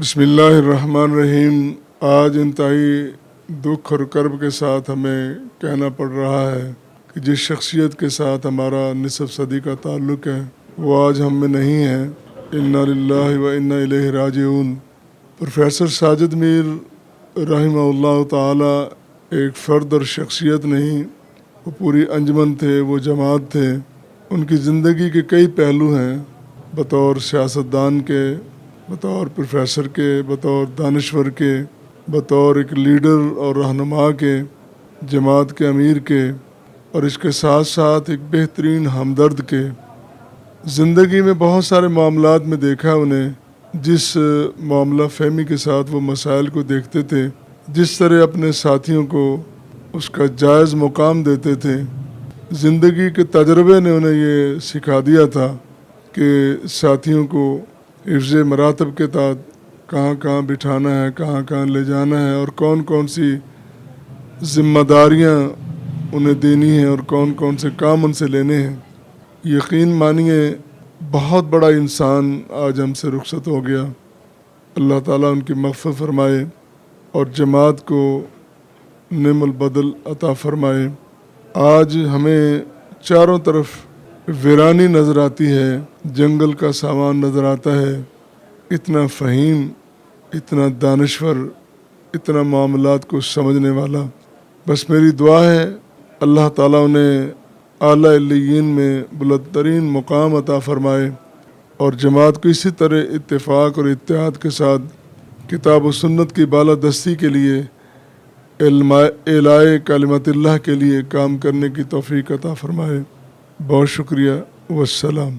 بسم اللہ الرحمن الرحیم۔ آج انتہائی دکھ اور کرب کے ساتھ ہمیں کہنا پڑ رہا ہے کہ جس شخصیت کے ساتھ ہمارا نصف صدی کا تعلق ہے وہ آج ہم میں نہیں ہے۔ انا للہ و انا الیہ راجعون۔ پروفیسر ساجد میر رحمہ اللہ تعالی ایک فرد اور شخصیت نہیں، وہ پوری انجمن تھے، وہ جماعت تھے۔ ان کی زندگی کے کئی پہلو ہیں، بطور سیاستدان کے، بطور پروفیسر کے، بطور دانشور کے، بطور ایک لیڈر اور رہنما کے، جماعت کے امیر کے، اور اس کے ساتھ ساتھ ایک بہترین ہمدرد کے۔ زندگی میں بہت سارے معاملات میں دیکھا انہیں، جس معاملہ فہمی کے ساتھ وہ مسائل کو دیکھتے تھے، جس طرح اپنے ساتھیوں کو اس کا جائز مقام دیتے تھے۔ زندگی کے تجربے نے انہیں یہ سکھا دیا تھا کہ ساتھیوں کو حفظ مراتب کے تحت کہاں کہاں بٹھانا ہے، کہاں کہاں لے جانا ہے، اور کون کون سی ذمہ داریاں انہیں دینی ہیں اور کون کون سے کام ان سے لینے ہیں۔ یقین مانیے بہت بڑا انسان آج ہم سے رخصت ہو گیا۔ اللہ تعالیٰ ان کی مغفرت فرمائے اور جماعت کو نعم البدل عطا فرمائے۔ آج ہمیں چاروں طرف ویرانی نظر آتی ہے، جنگل کا سامان نظر آتا ہے۔ اتنا فہیم، اتنا دانشور، اتنا معاملات کو سمجھنے والا۔ بس میری دعا ہے اللہ تعالیٰ انہیں اعلیٰ علیین میں بلند ترین مقام عطا فرمائے، اور جماعت کو اسی طرح اتفاق اور اتحاد کے ساتھ کتاب و سنت کی بالادستی کے لیے، اعلاء کلمت اللہ کے لیے کام کرنے کی توفیق عطا فرمائے۔ بہت شکریہ، والسلام۔